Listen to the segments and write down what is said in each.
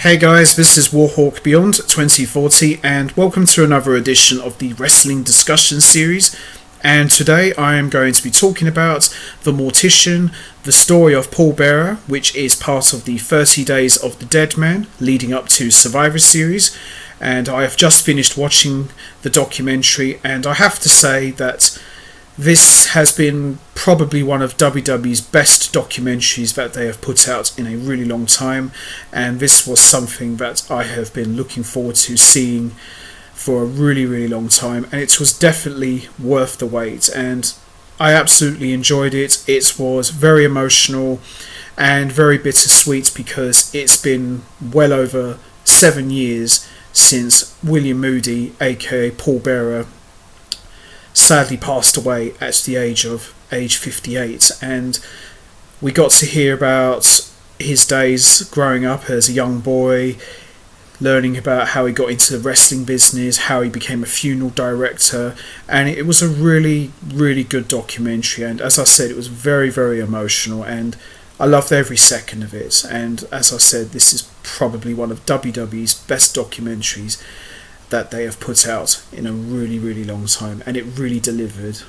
Hey guys, this is Warhawk Beyond 2040 and welcome to another edition of the Wrestling Discussion Series. And today I am going to be talking about The Mortician, the story of Paul Bearer, which is part of the 30 Days of the Deadman leading up to Survivor Series. And I have just finished watching the documentary, and I have to say that this has been probably one of WWE's best documentaries that they have put out in a really long time, and this was something that I have been looking forward to seeing for a really long time, and it was definitely worth the wait, and I absolutely enjoyed it. It was very emotional and very bittersweet because it's been well over 7 years since William Moody, aka Paul Bearer, sadly passed away at the age 58, and we got to hear about his days growing up as a young boy, learning about how he got into the wrestling business, how he became a funeral director, and it was a really good documentary, and as I said, it was very emotional, and I loved every second of it. And as I said, this is probably one of WWE's best documentaries that they have put out in a really long time, and it really delivered.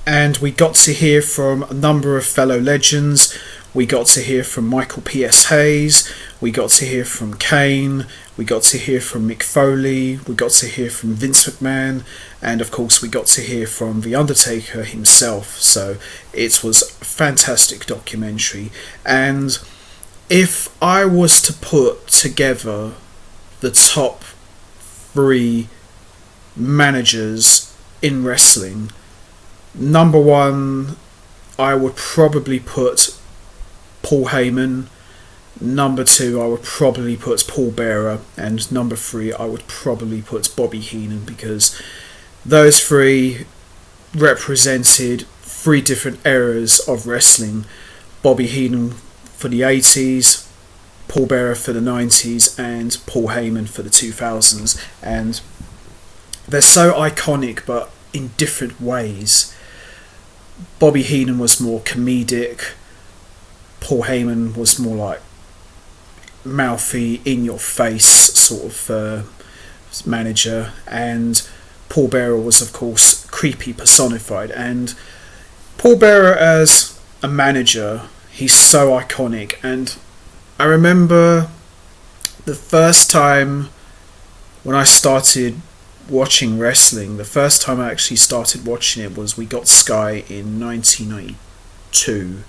And we got to hear from a number of fellow legends. We got to hear from Michael P.S. Hayes, we got to hear from Kane, we got to hear from Mick Foley, we got to hear from Vince McMahon, and of course we got to hear from The Undertaker himself. So it was a fantastic documentary, and if I was to put together the top 3 managers in wrestling, number 1 I would probably put Paul Heyman, number 2 I would probably put Paul Bearer, and number 3 I would probably put Bobby Heenan, because those 3 represented 3 different eras of wrestling. Bobby Heenan for the 80s, Paul Bearer for the 90s, and Paul Heyman for the 2000s, and they're so iconic but in different ways. Bobby Heenan was more comedic, Paul Heyman was more like mouthy, in your face sort of manager, and Paul Bearer was of course creepy personified. And Paul Bearer as a manager, he's so iconic, and I remember the first time when I started watching wrestling, the first time I actually started watching it was We Got Sky in 1992,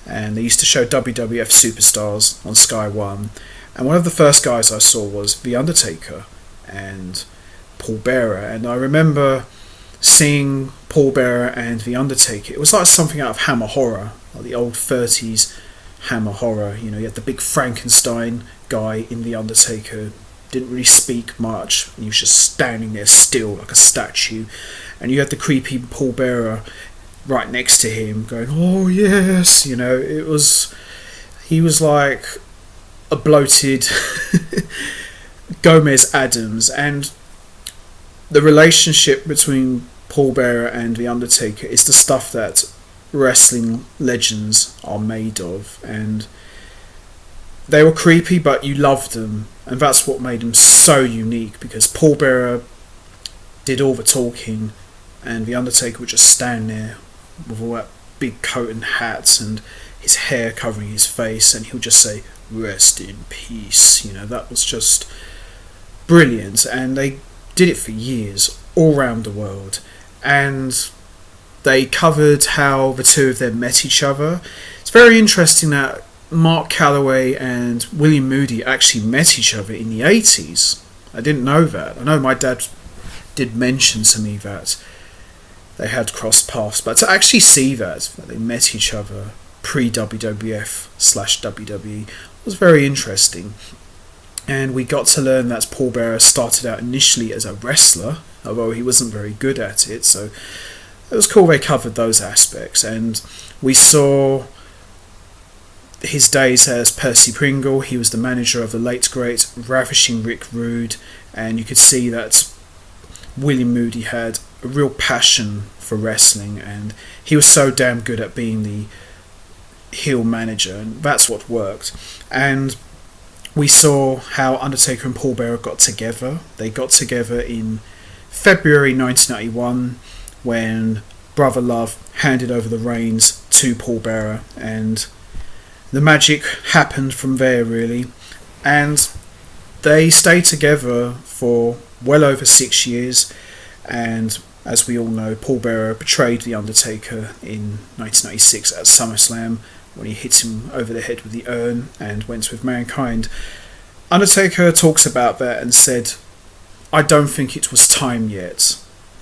and they used to show WWF Superstars on Sky 1, and one of the first guys I saw was The Undertaker and Paul Bearer, and I remember seeing Paul Bearer and The Undertaker. It was like something out of Hammer Horror, like the old 30s Hammer Horror. You know, you had the big Frankenstein guy in The Undertaker, didn't really speak much, and he was just standing there still like a statue, and you had the creepy Paul Bearer right next to him going, oh yes, you know, he was like a bloated Gomez Adams. And the relationship between Paul Bearer and The Undertaker is the stuff that wrestling legends are made of, and they were creepy but you loved them, and that's what made them so unique, because Paul Bearer did all the talking and The Undertaker would just stand there with all that big coat and hat and his hair covering his face, and he'll just say rest in peace. You know, that was just brilliant, and they did it for years all around the world, and they covered how the two of them met each other. It's very interesting that Mark Calloway and William Moody actually met each other in the 80s. I didn't know that. I know my dad did mention to me that they had crossed paths, but to actually see that they met each other pre-WWF/WWE was very interesting. And we got to learn that Paul Bearer started out initially as a wrestler, although he wasn't very good at it, so it was cool they covered those aspects. And we saw his days as Percy Pringle. He was the manager of the late great ravishing Rick Rude, and you could see that William Moody had a real passion for wrestling, and he was so damn good at being the heel manager, and that's what worked. And we saw how Undertaker and Paul Bearer got together. They got together in February 1991 when Brother Love handed over the reins to Paul Bearer, and the magic happened from there, really. And they stayed together for well over 6 years, and as we all know, Paul Bearer betrayed The Undertaker in 1996 at SummerSlam when he hit him over the head with the urn and went with Mankind. Undertaker talks about that and said, "I don't think it was time yet."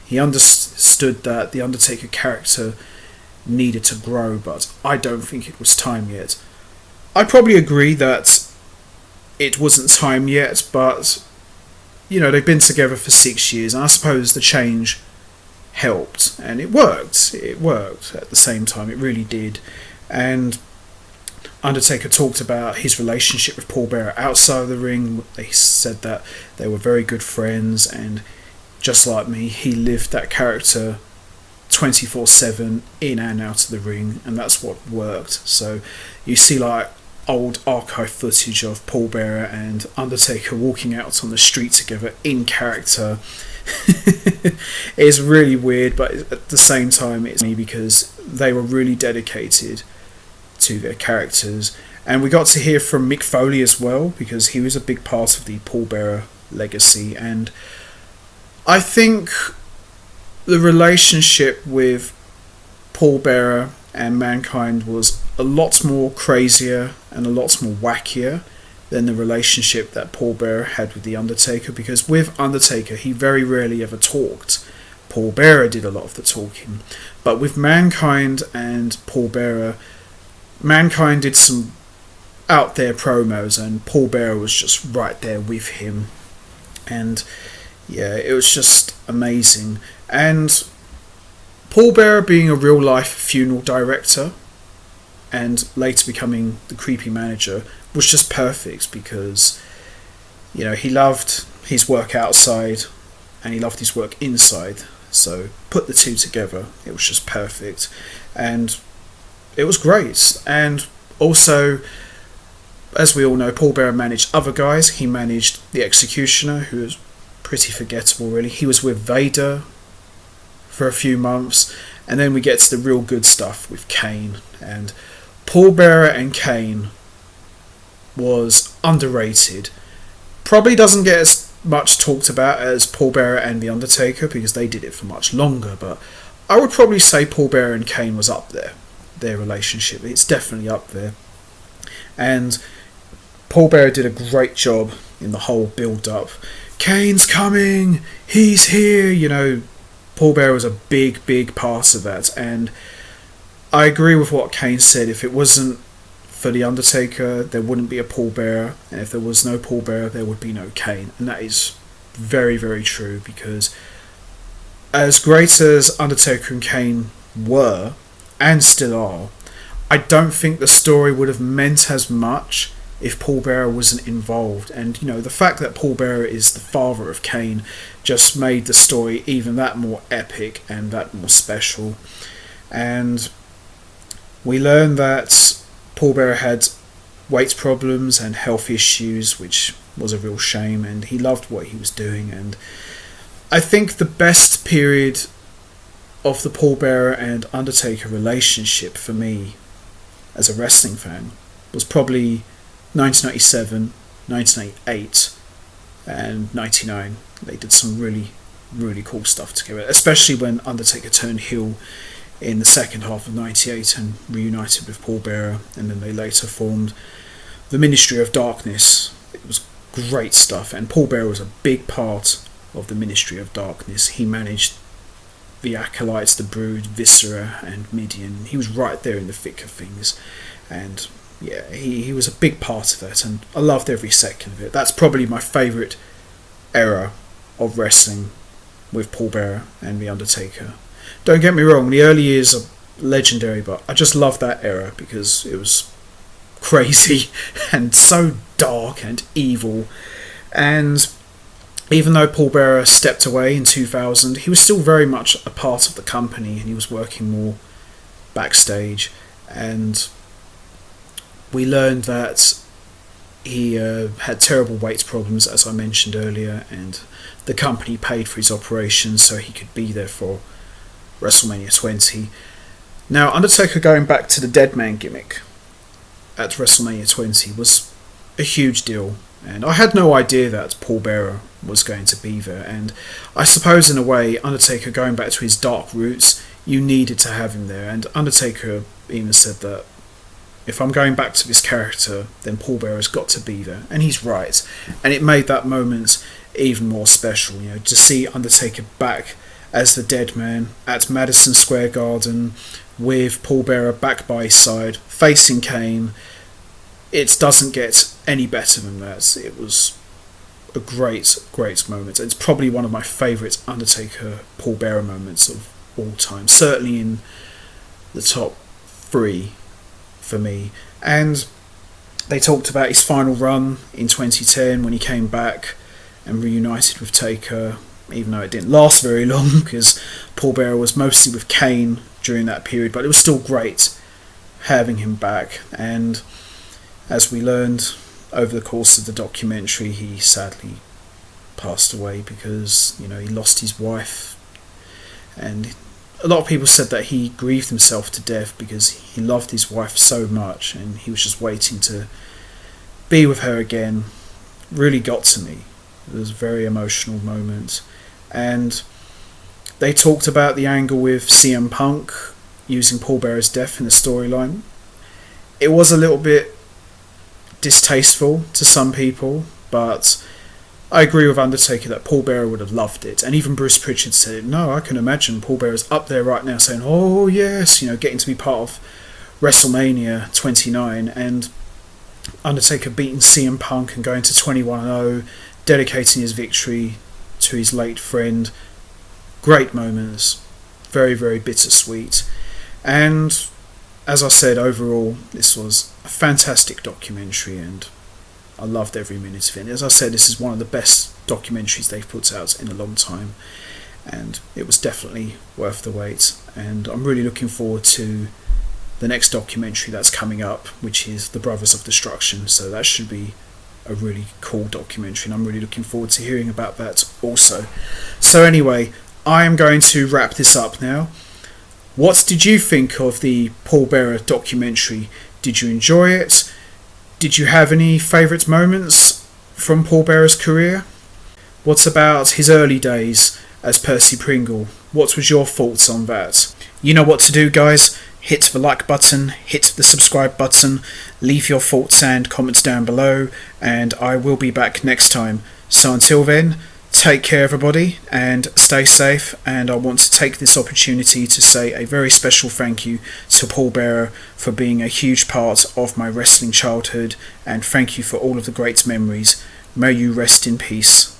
He understood that the Undertaker character needed to grow, but I don't think it was time yet. I probably agree that it wasn't time yet, but they've been together for 6 years, and I suppose the change helped, and it worked. It worked at the same time, it really did. And Undertaker talked about his relationship with Paul Bearer outside of the ring. They said that they were very good friends, and just like me, he lived that character 24/7 in and out of the ring, and that's what worked. So you see old archive footage of Paul Bearer and Undertaker walking out on the street together in character. It's really weird, but at the same time it's me, because they were really dedicated to their characters. And we got to hear from Mick Foley as well, because he was a big part of the Paul Bearer legacy. And I think the relationship with Paul Bearer and Mankind was a lot more crazier and a lot more wackier than the relationship that Paul Bearer had with The Undertaker, because with Undertaker he very rarely ever talked. Paul Bearer did a lot of the talking. But with Mankind and Paul Bearer, Mankind did some out there promos and Paul Bearer was just right there with him. And yeah, it was just amazing. And Paul Bearer, being a real life funeral director and later becoming the creepy manager, was just perfect, because he loved his work outside and he loved his work inside. So put the two together, it was just perfect, and it was great. And also, as we all know, Paul Bearer managed other guys. He managed the Executioner, who was pretty forgettable really. He was with Vader for a few months, and then we get to the real good stuff with Kane. And Paul Bearer and Kane was underrated. Probably doesn't get as much talked about as Paul Bearer and The Undertaker, because they did it for much longer, but I would probably say Paul Bearer and Kane was up there. Their relationship, it's definitely up there. And Paul Bearer did a great job in the whole build-up. Kane's coming! He's here! Paul Bearer was a big part of that, and I agree with what Kane said. If it wasn't for The Undertaker, there wouldn't be a Paul Bearer, and if there was no Paul Bearer, there would be no Kane. And that is very, very true, because as great as Undertaker and Kane were, and still are, I don't think the story would have meant as much if Paul Bearer wasn't involved. And the fact that Paul Bearer is the father of Kane just made the story even that more epic and that more special. And we learned that Paul Bearer had weight problems and health issues, which was a real shame, and he loved what he was doing. And I think the best period of the Paul Bearer and Undertaker relationship for me as a wrestling fan was probably 1997, 1998 and 99. They did some really, really cool stuff together, especially when Undertaker turned heel in the second half of 98 and reunited with Paul Bearer, and then they later formed the Ministry of Darkness. It was great stuff, and Paul Bearer was a big part of the Ministry of Darkness. He managed the Acolytes, the Brood, Viscera and Midian. He was right there in the thick of things, and yeah, he was a big part of it, and I loved every second of it. That's probably my favourite era of wrestling, with Paul Bearer and The Undertaker. Don't get me wrong, the early years are legendary, but I just love that era because it was crazy and so dark and evil. And even though Paul Bearer stepped away in 2000, he was still very much a part of the company, and he was working more backstage. And we learned that He had terrible weight problems, as I mentioned earlier, and the company paid for his operation so he could be there for WrestleMania 20. Now, Undertaker going back to the deadman gimmick at WrestleMania 20 was a huge deal, and I had no idea that Paul Bearer was going to be there, and I suppose in a way, Undertaker going back to his dark roots, you needed to have him there, and Undertaker even said that if I'm going back to this character, then Paul Bearer's got to be there, and he's right, and it made that moment even more special, to see Undertaker back as the Deadman at Madison Square Garden with Paul Bearer back by his side, facing Kane. It doesn't get any better than that. It was a great moment. It's probably one of my favourite Undertaker Paul Bearer moments of all time, certainly in the top 3 for me. And they talked about his final run in 2010 when he came back and reunited with Taker, even though it didn't last very long because Paul Bearer was mostly with Kane during that period, but it was still great having him back. And as we learned over the course of the documentary, he sadly passed away because he lost his wife, and a lot of people said that he grieved himself to death because he loved his wife so much and he was just waiting to be with her again. Really got to me. It was a very emotional moment. And they talked about the angle with CM Punk using Paul Bearer's death in the storyline. It was a little bit distasteful to some people, but I agree with Undertaker that Paul Bearer would have loved it. And even Bruce Pritchard said, no, I can imagine Paul Bearer's up there right now saying, oh yes, getting to be part of WrestleMania 29, and Undertaker beating CM Punk and going to 21-0, dedicating his victory to his late friend. Great moments, very, very bittersweet. And as I said, overall, this was a fantastic documentary and I loved every minute of it. As I said, this is one of the best documentaries they've put out in a long time, and it was definitely worth the wait. And I'm really looking forward to the next documentary that's coming up, which is The Brothers of Destruction. So that should be a really cool documentary, and I'm really looking forward to hearing about that also. So anyway, I am going to wrap this up now. What did you think of the Paul Bearer documentary? Did you enjoy it? Did you have any favourite moments from Paul Bearer's career? What about his early days as Percy Pringle? What was your thoughts on that? You know what to do, guys. Hit the like button, hit the subscribe button, leave your thoughts and comments down below, and I will be back next time. So until then, take care everybody and stay safe, and I want to take this opportunity to say a very special thank you to Paul Bearer for being a huge part of my wrestling childhood, and thank you for all of the great memories. May you rest in peace.